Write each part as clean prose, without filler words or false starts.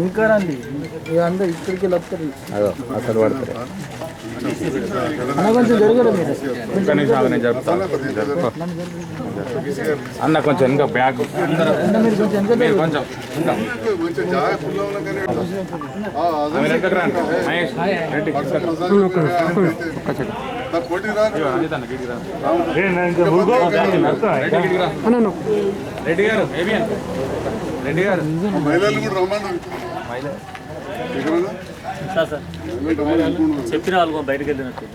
ఇంకా రండి అందరు ఇక్కడికి వస్తారు అసలు పడతారు కొంచెం జరగదు అన్న కొంచెం ఇంకా బ్యాగ్ మీరు కొంచెం రెడ్డి గారు రెడ్డి గారు మహిళలు కూడా రమ్మన్నారు చెప్పిన వాళ్ళు బయటకు వెళ్ళినట్టు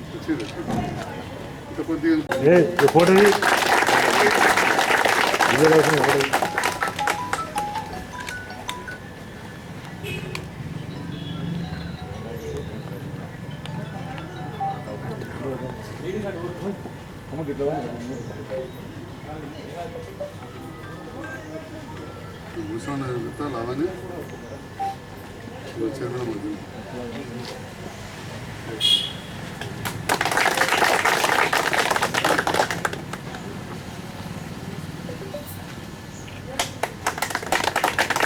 కూర్చొని వెళ్తాను అవన్నీ వచ్చారు మధ్య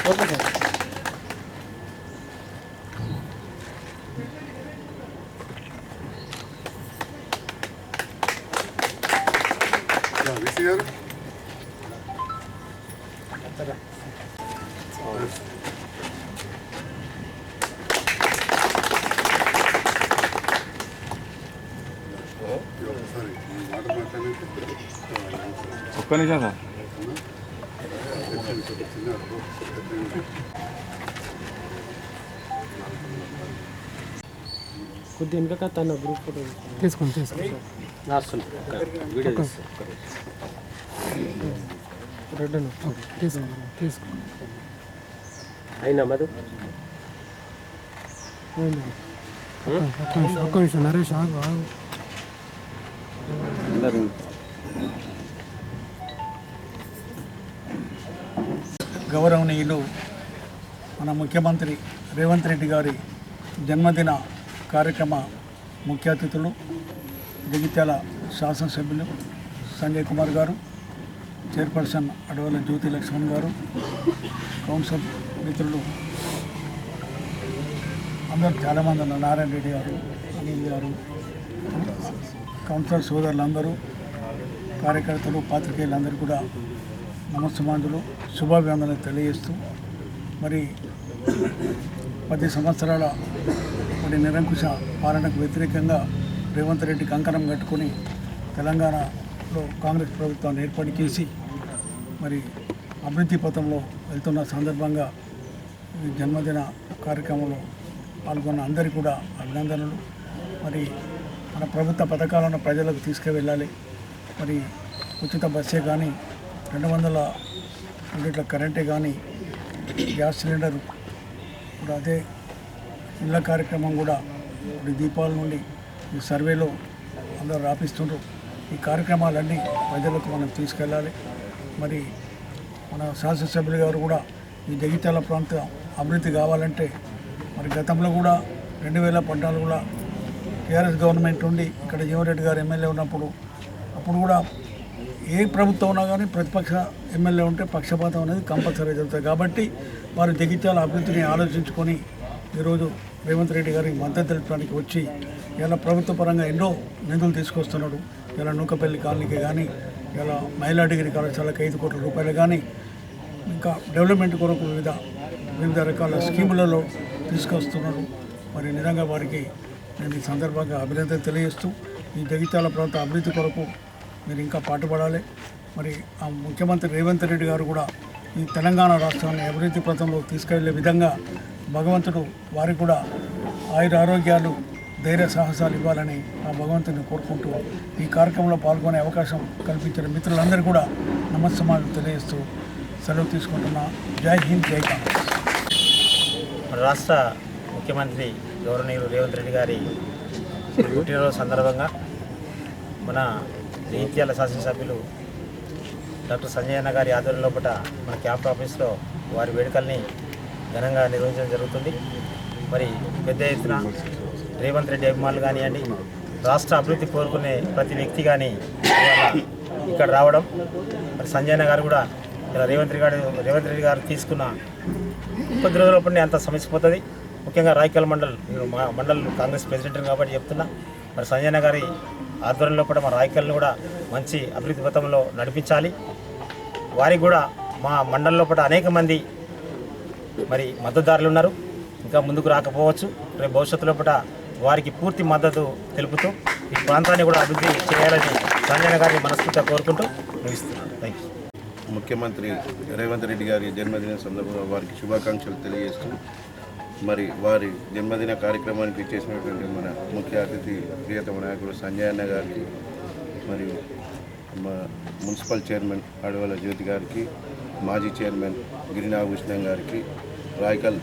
ఓకే సార్ రిషి గారు ఒకసారి మాట మాట్లాడితే ఒక్క నిమిషం సార్ కొద్ది వెనుక తన గ్రూప్ ఫోటో తీసుకోండి రెడ్ తీసుకో అయినా మధు ఒక్క నిమిషం నరేష్ ఆగు గౌరవనీయులు మన ముఖ్యమంత్రి రేవంత్ రెడ్డి గారి జన్మదిన కార్యక్రమ ముఖ్య అతిథులు జగిత్యాల శాసనసభ్యులు సంజయ్ కుమార్ గారు, చైర్పర్సన్ అడవల జ్యోతి లక్ష్మణ్ గారు, కౌన్సిల్ మిత్రులు అందరూ చాలామంది ఉన్నారు, నారాయణ రెడ్డి గారు, అనిల్ గారు, కౌన్సిలర్ సోదరులందరూ, కార్యకర్తలు, పాత్రికేయులందరూ కూడా నమస్సమాంజులు శుభాభివందనలు తెలియజేస్తూ మరి 10 సంవత్సరాల నిరంకుశ పాలనకు వ్యతిరేకంగా రేవంత్ రెడ్డి కంకణం కట్టుకొని తెలంగాణలో కాంగ్రెస్ ప్రభుత్వాన్ని ఏర్పాటు చేసి మరి అభివృద్ధి పథంలో వెళ్తున్న సందర్భంగా ఈ జన్మదిన కార్యక్రమంలో పాల్గొన్న అందరికీ కూడా అభినందనలు. మరి మన ప్రభుత్వ పథకాలను ప్రజలకు తీసుకువెళ్ళాలి. మరి ఉచిత బస్సే కానీ, 200 యూనిట్ల కరెంటే కానీ, గ్యాస్ సిలిండర్ కూడా, అదే ఇళ్ళ కార్యక్రమం కూడా ఇప్పుడు దీపావళి నుండి ఈ సర్వేలో అందరూ రాపిస్తుండ్రు. ఈ కార్యక్రమాలన్నీ ప్రజలకు మనం తీసుకెళ్ళాలి. మరి మన శాసనసభ్యులు గారు కూడా ఈ జగిత్యాల ప్రాంతం అభివృద్ధి కావాలంటే మరి గతంలో కూడా 2014లో టీఆర్ఎస్ గవర్నమెంట్ ఉండి ఇక్కడ జీవన్రెడ్డి గారు ఎమ్మెల్యే ఉన్నప్పుడు అప్పుడు కూడా ఏ ప్రభుత్వం ఉన్నా కానీ ప్రతిపక్ష ఎమ్మెల్యే ఉంటే పక్షపాతం అనేది కంపల్సరీ జరుగుతుంది. కాబట్టి వారు జగిత్యాల అభివృద్ధిని ఆలోచించుకొని ఈరోజు రేవంత్ రెడ్డి గారికి మద్దతు తెలపడానికి వచ్చి ఇలా ప్రభుత్వ పరంగా ఎన్నో నిధులు తీసుకొస్తున్నాడు. ఇలా నూకపల్లి కాలనీకి కానీ, ఇలా మహిళా డిగ్రీ కళాశాలకు 5 కోట్ల రూపాయలు కానీ, ఇంకా డెవలప్మెంట్ కొరకు వివిధ రకాల స్కీములలో తీసుకొస్తున్నారు. మరి నిజంగా వారికి నేను ఈ సందర్భంగా అభినందన తెలియజేస్తూ ఈ జగిత్యాల ప్రాంత అభివృద్ధి కొరకు మీరు ఇంకా పాటుపడాలి. మరి ఆ ముఖ్యమంత్రి రేవంత్ రెడ్డి గారు కూడా ఈ తెలంగాణ రాష్ట్రాన్ని అభివృద్ధి పథంలో తీసుకెళ్లే విధంగా భగవంతుడు వారికి కూడా ఆయుర ఆరోగ్యాలు, ధైర్య సాహసాలు ఇవ్వాలని ఆ భగవంతుని కోరుకుంటూ ఈ కార్యక్రమంలో పాల్గొనే అవకాశం కల్పించిన మిత్రులందరూ కూడా నమస్సమాలు తెలియజేస్తూ సెలవు తీసుకుంటున్నా. జై హింద్, జై కాంగ్రెస్. రాష్ట్ర ముఖ్యమంత్రి గౌరవనీయులు రేవంత్ రెడ్డి గారి పుట్టినరోజు సందర్భంగా మన జగిత్యాల శాసనసభ్యులు డాక్టర్ సంజయ్ అన్న గారి ఆధ్వర్యంలో మన క్యాంప్ ఆఫీస్లో వారి వేడుకల్ని ఘనంగా నిర్వహించడం జరుగుతుంది. మరి పెద్ద ఎత్తున రేవంత్ రెడ్డి అభిమానులు కానివ్వండి, రాష్ట్ర అభివృద్ధి కోరుకునే ప్రతి వ్యక్తి కానీ ఇక్కడ రావడం, మరి సంజయ్ అన్న గారు కూడా ఇలా రేవంత్ రెడ్డి గారు తీసుకున్న కొద్ది రోజులప్పుడు అంత సమస్యపోతుంది. ముఖ్యంగా రాయకల్ మండల్ కాంగ్రెస్ ప్రెసిడెంట్ కాబట్టి చెప్తున్నా, మరి సంజయ్ అన్న గారి ఆధ్వర్యంలో కూడా మా రాయకల్ని కూడా మంచి అభివృద్ధి పథంలో నడిపించాలి. వారికి కూడా మా మండలంలో కూడా అనేక మంది మరి మద్దతుదారులు ఉన్నారు, ఇంకా ముందుకు రాకపోవచ్చు. రేపు భవిష్యత్తులో కూడా వారికి పూర్తి మద్దతు తెలుపుతూ ఈ ప్రాంతాన్ని కూడా అభివృద్ధి చేయాలని సంజయ్ గారిని మనస్ఫూర్తిగా కోరుకుంటూ ముగిస్తున్నాను. Thank you. ముఖ్యమంత్రి రేవంత్ రెడ్డి గారి జన్మదిన సందర్భంగా వారికి శుభాకాంక్షలు తెలియజేస్తూ, మరి వారి జన్మదిన కార్యక్రమానికి ఇచ్చేసినటువంటి మన ముఖ్య అతిథి ప్రియతమ నాయకుడు సంజయ్ అన్న గారికి, మరియు మా మున్సిపల్ చైర్మన్ అడవల జ్యోతి గారికి, మాజీ చైర్మన్ గిరినాభూషణం గారికి, రాయకల్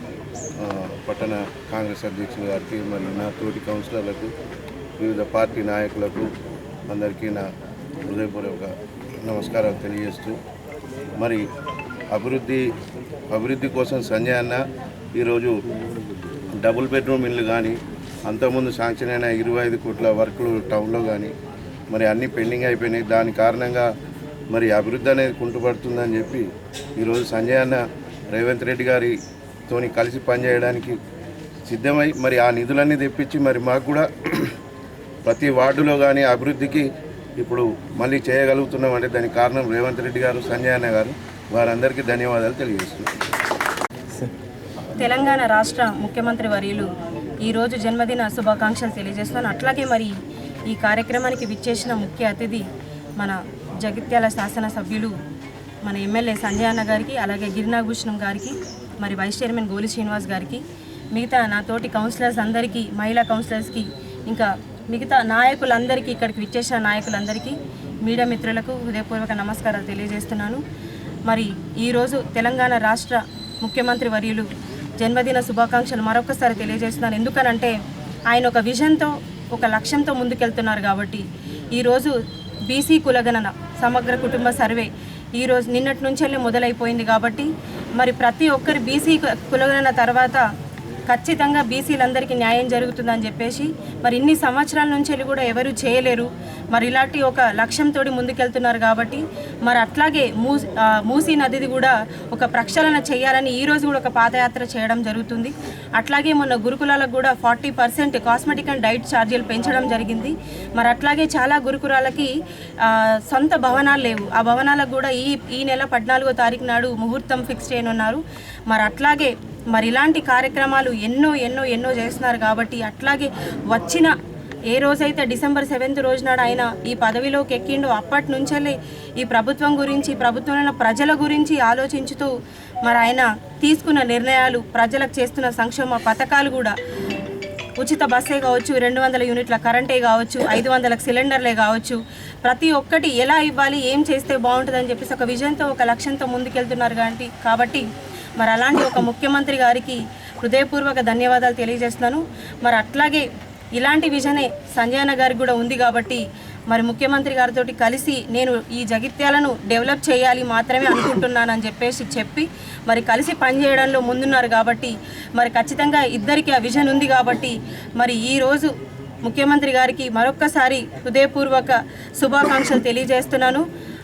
పట్టణ కాంగ్రెస్ అధ్యక్షులు గారికి, మరియు నా తోటి కౌన్సిలర్లకు, వివిధ పార్టీ నాయకులకు అందరికీ నా హృదయపూర్వక నమస్కారాలు తెలియజేస్తూ, మరి అభివృద్ధి కోసం సంజయ్ అన్న ఈరోజు డబుల్ బెడ్రూమ్ ఇల్లు కానీ, అంతకుముందు శాంక్షన్ అయిన 25 కోట్ల వర్కులు టౌన్లో కానీ మరి అన్నీ పెండింగ్ అయిపోయినాయి. దాని కారణంగా మరి అభివృద్ధి అనేది కుంటుపడుతుందని చెప్పి ఈరోజు సంజయ్ అన్న రేవంత్ రెడ్డి గారితోని కలిసి పనిచేయడానికి సిద్ధమై మరి ఆ నిధులన్నీ తెప్పించి మరి మాకు కూడా ప్రతి వార్డులో కానీ అభివృద్ధికి ఇప్పుడు మళ్ళీ చేయగలుగుతున్నాం. అంటే దానికి కారణం రేవంత్ రెడ్డి గారు, సంజయ్ అన్న గారు, వారందరికీ ధన్యవాదాలు తెలియజేస్తున్నాను. తెలంగాణ రాష్ట్ర ముఖ్యమంత్రి వర్యులు ఈరోజు జన్మదిన శుభాకాంక్షలు తెలియజేస్తున్నాను. అట్లాగే మరి ఈ కార్యక్రమానికి విచ్చేసిన ముఖ్య అతిథి మన జగిత్యాల శాసనసభ్యులు మన ఎమ్మెల్యే సంజయ్ అన్న గారికి, అలాగే గిరినాభూషణం గారికి, మరి వైస్ చైర్మన్ గోలి శ్రీనివాస్ గారికి, మిగతా నా తోటి కౌన్సిలర్స్ అందరికీ, మహిళా కౌన్సిలర్స్కి, ఇంకా మిగతా నాయకులందరికీ, ఇక్కడికి విచ్చేసిన నాయకులందరికీ, మీడియా మిత్రులకు హృదయపూర్వక నమస్కారాలు తెలియజేస్తున్నాను. మరి ఈరోజు తెలంగాణ రాష్ట్ర ముఖ్యమంత్రి వర్యులు జన్మదిన శుభాకాంక్షలు మరొకసారి తెలియజేస్తున్నాను. ఎందుకనంటే ఆయన ఒక విజన్తో, ఒక లక్ష్యంతో ముందుకెళ్తున్నారు కాబట్టి. ఈరోజు బీసీ కులగణన సమగ్ర కుటుంబ సర్వే ఈరోజు నిన్నటి నుంచెల్లే మొదలైపోయింది కాబట్టి మరి ప్రతి ఒక్కరి బీసీ కులగణన తర్వాత ఖచ్చితంగా బీసీలందరికీ న్యాయం జరుగుతుందని చెప్పేసి మరి ఇన్ని సంవత్సరాల నుంచి కూడా ఎవరు చేయలేరు. మరి ఇలాంటి ఒక లక్ష్యంతో ముందుకెళ్తున్నారు కాబట్టి మరి అట్లాగే మూసీ నదిది కూడా ఒక ప్రక్షాళన చేయాలని ఈరోజు కూడా ఒక పాదయాత్ర చేయడం జరుగుతుంది. అట్లాగే మొన్న గురుకులాలకు కూడా 40% కాస్మెటిక్ అండ్ డైట్ ఛార్జీలు పెంచడం జరిగింది. మరి అట్లాగే చాలా గురుకులాలకి సొంత భవనాలు లేవు. ఆ భవనాలకు కూడా ఈ నెల 14వ తారీఖు నాడు ముహూర్తం ఫిక్స్ చేయనున్నారు. మరి అట్లాగే మరి ఇలాంటి కార్యక్రమాలు ఎన్నో చేస్తున్నారు కాబట్టి అట్లాగే వచ్చిన ఏ రోజైతే December 7th రోజు నాడు ఆయన ఈ పదవిలోకి ఎక్కిండో అప్పటి నుంచెల్లే ఈ ప్రభుత్వం గురించి, ప్రభుత్వంలో ప్రజల గురించి ఆలోచించుతూ మరి ఆయన తీసుకున్న నిర్ణయాలు, ప్రజలకు చేస్తున్న సంక్షేమ పథకాలు కూడా ఉచిత బస్సే కావచ్చు, 200 యూనిట్ల కరెంటే కావచ్చు, 500 సిలిండర్లే కావచ్చు, ప్రతి ఒక్కటి ఎలా ఇవ్వాలి, ఏం చేస్తే బాగుంటుందని చెప్పేసి ఒక విజన్తో, ఒక లక్ష్యంతో ముందుకెళ్తున్నారు కాబట్టి మరి అలాంటి ఒక ముఖ్యమంత్రి గారికి హృదయపూర్వక ధన్యవాదాలు తెలియజేస్తున్నాను. మరి అట్లాగే ఇలాంటి విజనే సంజయ్ అన్న గారికి కూడా ఉంది కాబట్టి మరి ముఖ్యమంత్రి గారితో కలిసి నేను ఈ జగిత్యాలను డెవలప్ చేయాలి మాత్రమే అనుకుంటున్నానని చెప్పి మరి కలిసి పనిచేయడంలో ముందున్నారు కాబట్టి మరి ఖచ్చితంగా ఇద్దరికి ఆ విజన్ ఉంది కాబట్టి మరి ఈరోజు ముఖ్యమంత్రి గారికి మరొక్కసారి హృదయపూర్వక శుభాకాంక్షలు తెలియజేస్తున్నాను.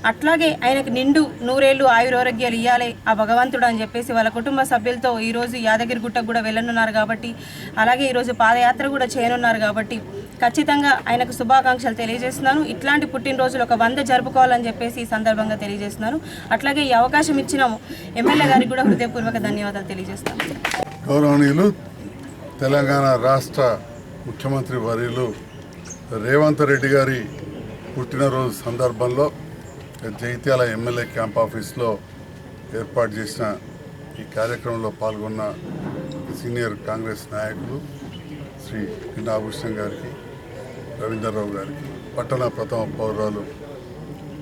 అట్లాగే ఆయనకు నిండు 100 ఏళ్ళు ఆయురారోగ్యాలు ఇవ్వాలి ఆ భగవంతుడు అని చెప్పేసి వాళ్ళ కుటుంబ సభ్యులతో ఈరోజు యాదగిరిగుట్టకు కూడా వెళ్ళనున్నారు కాబట్టి, అలాగే ఈరోజు పాదయాత్ర కూడా చేయనున్నారు కాబట్టి ఖచ్చితంగా ఆయనకు శుభాకాంక్షలు తెలియజేస్తున్నాను. ఇట్లాంటి పుట్టినరోజులు ఒక 100 జరుపుకోవాలని చెప్పేసి ఈ సందర్భంగా తెలియజేస్తున్నాను. అట్లాగే ఈ అవకాశం ఇచ్చిన ఎమ్మెల్యే గారికి కూడా హృదయపూర్వక ధన్యవాదాలు తెలియజేస్తున్నాను. గౌరవనీయులు తెలంగాణ రాష్ట్ర ముఖ్యమంత్రి వర్యులు రేవంత్ రెడ్డి గారి పుట్టినరోజు సందర్భంలో జగిత్యాల ఎమ్మెల్యే క్యాంప్ ఆఫీస్లో ఏర్పాటు చేసిన ఈ కార్యక్రమంలో పాల్గొన్న సీనియర్ కాంగ్రెస్ నాయకులు శ్రీ గిరినాభూషణం గారికి, రవీందర్రావు గారికి, పట్టణ ప్రథమ పౌరాలు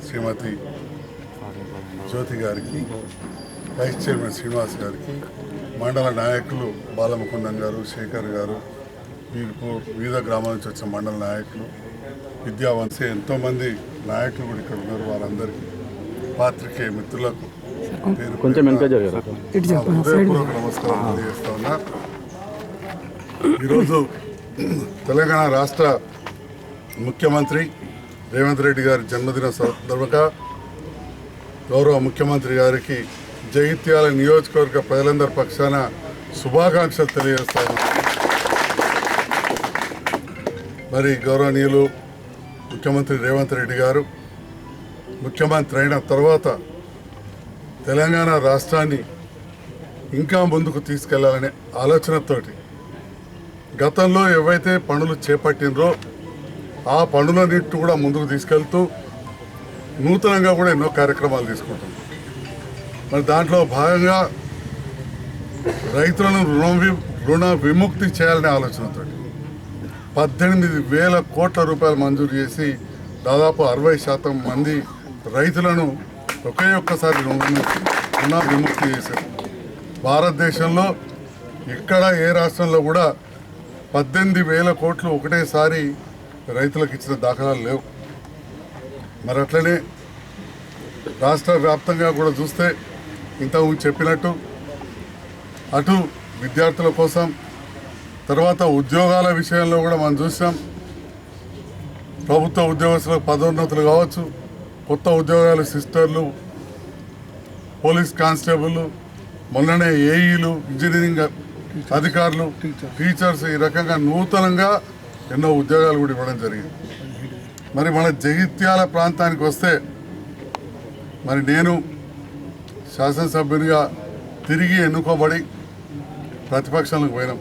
శ్రీమతి జ్యోతి గారికి, వైస్ చైర్మన్ శ్రీనివాస్ గారికి, మండల నాయకులు బాలముకుందం గారు, శేఖర్ గారు, వివిధ గ్రామాల నుంచి వచ్చిన మండల నాయకులు, విద్యావంశ ఎంతోమంది నాయకులు కూడా ఇక్కడ ఉన్నారు. వారందరికీ పాత్రికేయ మిత్రులకు హృదయపూర్వక నమస్కారం తెలియజేస్తా ఉన్నా. ఈరోజు తెలంగాణ రాష్ట్ర ముఖ్యమంత్రి రేవంత్ రెడ్డి గారి జన్మదిన సందర్భంగా గౌరవ ముఖ్యమంత్రి గారికి జగిత్యాల నియోజకవర్గ ప్రజలందరి పక్షాన శుభాకాంక్షలు తెలియజేస్తాను. మరి గౌరవనీయులు ముఖ్యమంత్రి రేవంత్ రెడ్డి గారు ముఖ్యమంత్రి అయిన తర్వాత తెలంగాణ రాష్ట్రాన్ని ఇంకా ముందుకు తీసుకెళ్లాలనే ఆలోచనతోటి గతంలో ఏవైతే పనులు చేపట్టినరో ఆ పనులన్నింటినీ కూడా ముందుకు తీసుకెళ్తూ నూతనంగా కూడా ఎన్నో కార్యక్రమాలు తీసుకుంటాం. మరి దాంట్లో భాగంగా రైతులను రుణ విముక్తి చేయాలనే ఆలోచనతో 18,000 కోట్ల రూపాయలు మంజూరు చేసి దాదాపు 60% మంది రైతులను ఒకే ఒక్కసారి రుణ విముక్తి చేశారు. భారతదేశంలో ఎక్కడ ఏ రాష్ట్రంలో కూడా 18,000 కోట్లు ఒకటేసారి రైతులకు ఇచ్చిన దాఖలాలు లేవు. మరి అట్లనే రాష్ట్ర వ్యాప్తంగా కూడా చూస్తే ఇంతకుముందు చెప్పినట్టు అటు విద్యార్థుల కోసం, తర్వాత ఉద్యోగాల విషయంలో కూడా మనం చూసాం. ప్రభుత్వ ఉద్యోగస్తులకు పదోన్నతులు కావచ్చు, కొత్త ఉద్యోగాలు సిస్టర్లు, పోలీస్ కానిస్టేబుల్, మొన్ననే ఏఈలు, ఇంజనీరింగ్ అధికారులు, టీచర్స్, ఈ రకంగా నూతనంగా ఎన్నో ఉద్యోగాలు కూడా ఇవ్వడం జరిగింది. మరి మన జగిత్యాల ప్రాంతానికి వస్తే మరి నేను శాసనసభ్యునిగా తిరిగి ఎన్నుకోబడి ప్రతిపక్షాలకు పోయినాం.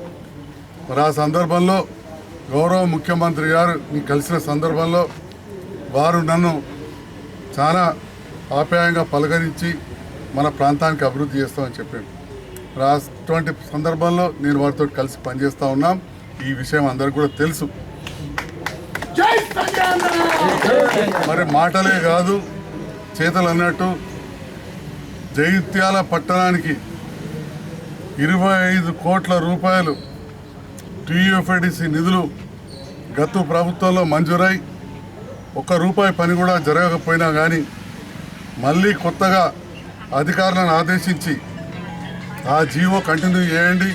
మరి ఆ సందర్భంలో గౌరవ ముఖ్యమంత్రి గారు కలిసిన సందర్భంలో వారు నన్ను చాలా ఆప్యాయంగా పలకరించి మన ప్రాంతానికి అభివృద్ధి చేస్తామని చెప్పాడు. మరి అటువంటి సందర్భంలో నేను వారితో కలిసి పనిచేస్తూ ఉన్నాం. ఈ విషయం అందరికీ కూడా తెలుసు. మరి మాటలే కాదు చేతలు అన్నట్టు జగిత్యాల పట్టణానికి 25 కోట్ల రూపాయలు టీయూఎఫ్ఐడిసి నిధులు గత ప్రభుత్వంలో మంజూరై ₹1 పని కూడా జరగకపోయినా కానీ మళ్ళీ కొత్తగా అధికారులను ఆదేశించి ఆ జీవో కంటిన్యూ చేయండి,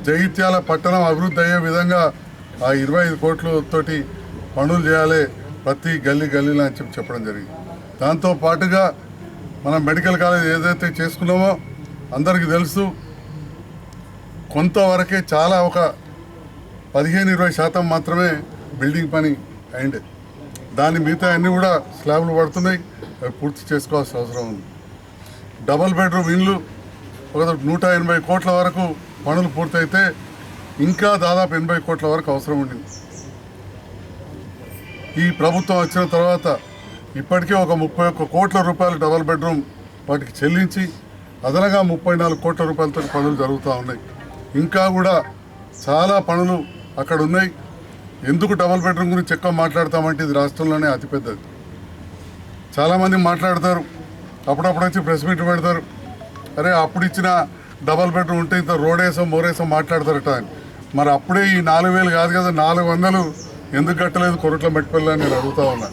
జగిత్యాల పట్టణం అభివృద్ధి అయ్యే విధంగా ఆ 25 కోట్లతోటి పనులు చేయాలి ప్రతి గల్లీలో అని చెప్పడం జరిగింది. దాంతో పాటుగా మనం మెడికల్ కాలేజ్ ఏదైతే చేసుకున్నామో అందరికీ తెలుసు, కొంతవరకే చాలా ఒక 15-20% మాత్రమే బిల్డింగ్ పని అయింది. దాని మిగతా అన్నీ కూడా స్లాబ్లు పడుతున్నాయి, అవి పూర్తి చేసుకోవాల్సిన అవసరం ఉంది. డబల్ బెడ్రూమ్ ఇండ్లు ఒక 180 కోట్ల వరకు పనులు పూర్తయితే ఇంకా దాదాపు 80 కోట్ల వరకు అవసరం ఉండింది. ఈ ప్రభుత్వం వచ్చిన తర్వాత ఇప్పటికే ఒక 31 కోట్ల రూపాయలు డబల్ బెడ్రూమ్ వాటికి చెల్లించి అదనంగా 34 కోట్ల రూపాయలతో పనులు జరుగుతూ ఉన్నాయి. ఇంకా కూడా చాలా పనులు అక్కడ ఉన్నాయి. ఎందుకు డబల్ బెడ్రూమ్ గురించి ఎక్కువ మాట్లాడతామంటే ఇది రాష్ట్రంలోనే అతిపెద్దది. చాలామంది మాట్లాడతారు, అప్పుడప్పుడు వచ్చి ప్రెస్ మీట్ పెడతారు, అరే అప్పుడు ఇచ్చిన డబల్ బెడ్రూమ్ ఉంటే ఇంత రోడేసం మోరేసం మాట్లాడతారట అని. మరి అప్పుడే ఈ 4,000 కాదు కదా 400 ఎందుకు కట్టలేదు కొరట్ల మెట్పల్లి అని నేను అడుగుతా ఉన్నా.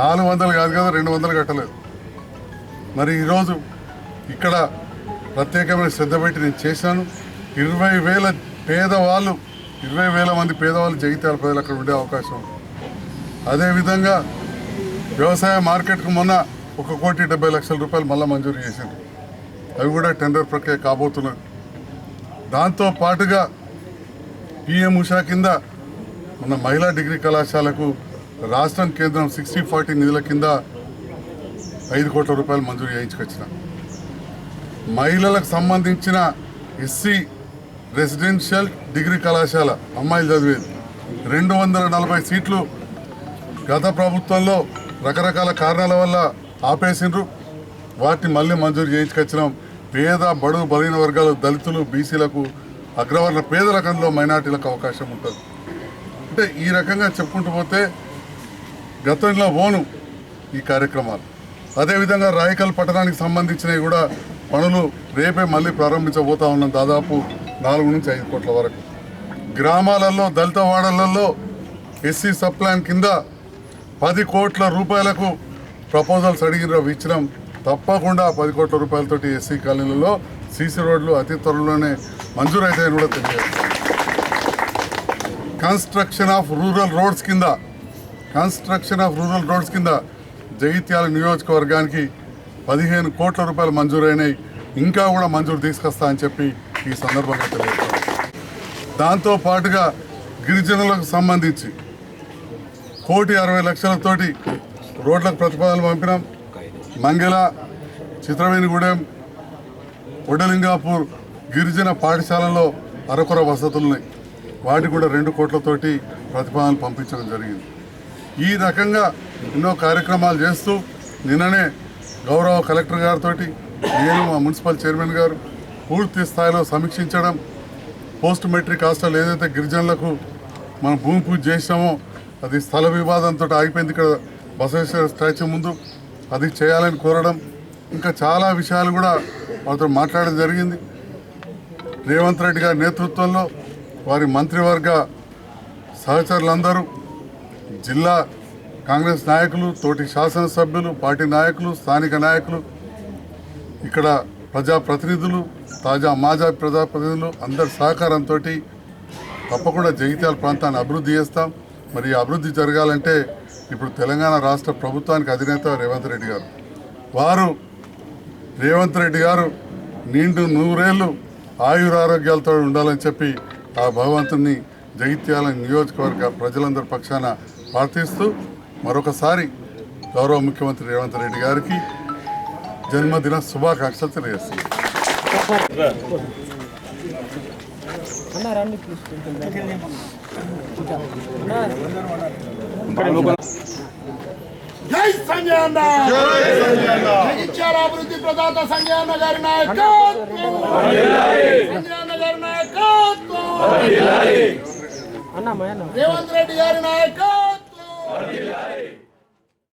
400 కాదు కదా 200 కట్టలేదు. మరి ఈరోజు ఇక్కడ ప్రత్యేకమైన శ్రద్ధ పెట్టి నేను చేశాను. 20,000 మంది పేదవాళ్ళు జగిత్యాల ప్రజలు అక్కడ ఉండే అవకాశం ఉంది. అదేవిధంగా వ్యవసాయ మార్కెట్కు మొన్న 1,70,00,000 రూపాయలు మళ్ళీ మంజూరు చేసింది. అవి కూడా టెండర్ ప్రక్రియ కాబోతున్నది. దాంతో పాటుగా పిఎం ఉషా కింద మన మహిళా డిగ్రీ కళాశాలకు రాష్ట్రం కేంద్రం 60-40 నిధుల కింద 5 కోట్ల రూపాయలు మంజూరు చేయించుకొచ్చిన. మహిళలకు సంబంధించిన ఎస్సీ రెసిడెన్షియల్ డిగ్రీ కళాశాల అమ్మాయిలు చదివేది 240 సీట్లు గత ప్రభుత్వంలో రకరకాల కారణాల వల్ల ఆపేసిండ్రు. వాటిని మళ్ళీ మంజూరు చేయించుకొచ్చినాం. పేద బడుగు బలహీన వర్గాలు, దళితులు, బీసీలకు, అగ్రవర్ణ పేద రకంలో మైనార్టీలకు అవకాశం ఉంటుంది. అంటే ఈ రకంగా చెప్పుకుంటూ పోతే గతంలో పోను ఈ కార్యక్రమాలు. అదేవిధంగా రాయకల్ పట్టణానికి సంబంధించినవి కూడా పనులు రేపే మళ్ళీ ప్రారంభించబోతా ఉన్నాం. దాదాపు 4 నుంచి 5 కోట్ల వరకు. గ్రామాలలో దళిత వాడలలో ఎస్సీ సబ్ ప్లాన్ కింద 10 కోట్ల రూపాయలకు ప్రపోజల్స్ అడిగిన ఇచ్చినాం. తప్పకుండా 10 కోట్ల రూపాయలతోటి ఎస్సీ కాలనీలలో సీసీ రోడ్లు అతి త్వరలోనే మంజూరు అవుతాయని కూడా తెలియదు. కన్స్ట్రక్షన్ ఆఫ్ రూరల్ రోడ్స్ కింద కన్స్ట్రక్షన్ ఆఫ్ రూరల్ రోడ్స్ కింద జగిత్యాల నియోజకవర్గానికి 15 కోట్ల రూపాయలు మంజూరైనాయి. ఇంకా కూడా మంజూరు తీసుకొస్తా అని చెప్పి ఈ సందర్భంగా తెలియజేస్తాను. దాంతో పాటుగా గిరిజనులకు సంబంధించి 1,60,00,000తోటి రోడ్లకు ప్రతిపాదనలు పంపినాం. మంగళ, చిత్రవేణిగూడెం, వడ్డలింగాపూర్ గిరిజన పాఠశాలలో అరకొర వసతులున్నాయి. వాటికి కూడా 2 కోట్లతోటి ప్రతిపాదనలు పంపించడం జరిగింది. ఈ రకంగా ఎన్నో కార్యక్రమాలు చేస్తూ నిన్ననే గౌరవ కలెక్టర్ గారితో నేను మా మున్సిపల్ చైర్మన్ గారు పూర్తి స్థాయిలో సమీక్షించడం, పోస్ట్ మెట్రిక్ హాస్టల్ ఏదైతే గిరిజనులకు మనం భూమి పూజ చేసినామో అది స్థల వివాదంతో ఆగిపోయింది. ఇక్కడ బసవేశ్వర స్టాచ్యూ ముందు అది చేయాలని కోరడం, ఇంకా చాలా విషయాలు కూడా వాళ్ళతో మాట్లాడడం జరిగింది. రేవంత్ రెడ్డి గారి నేతృత్వంలో వారి మంత్రివర్గ సహచరులందరూ, జిల్లా కాంగ్రెస్ నాయకులు, తోటి శాసనసభ్యులు, పార్టీ నాయకులు, స్థానిక నాయకులు, ఇక్కడ ప్రజాప్రతినిధులు, మాజీ ప్రజాప్రతినిధులు అందరి సహకారంతో తప్పకుండా జగిత్యాల ప్రాంతాన్ని అభివృద్ధి చేస్తాం. మరి ఈ అభివృద్ధి జరగాలంటే ఇప్పుడు తెలంగాణ రాష్ట్ర ప్రభుత్వానికి అధినేత రేవంత్ రెడ్డి గారు, రేవంత్ రెడ్డి గారు నిండు 100 ఏళ్ళు ఆయురారోగ్యాలతో ఉండాలని చెప్పి ఆ భగవంతుని జగిత్యాల నియోజకవర్గ ప్రజలందరి పక్షాన ప్రార్థిస్తూ మరొకసారి గౌరవ ముఖ్యమంత్రి రేవంత్ రెడ్డి గారికి జన్మదిన శుభాకాంక్షలు తెలియజేస్తున్నాను. జై సంజయ్ అన్న, జగిత్యాల అభివృద్ధి ప్రదాత సంజయ్ అన్న గారి నాయకత్వం, సంజయ్ అన్న గారి నాయకత్వం, రేవంత్ రెడ్డి గారి నాయకత్వం.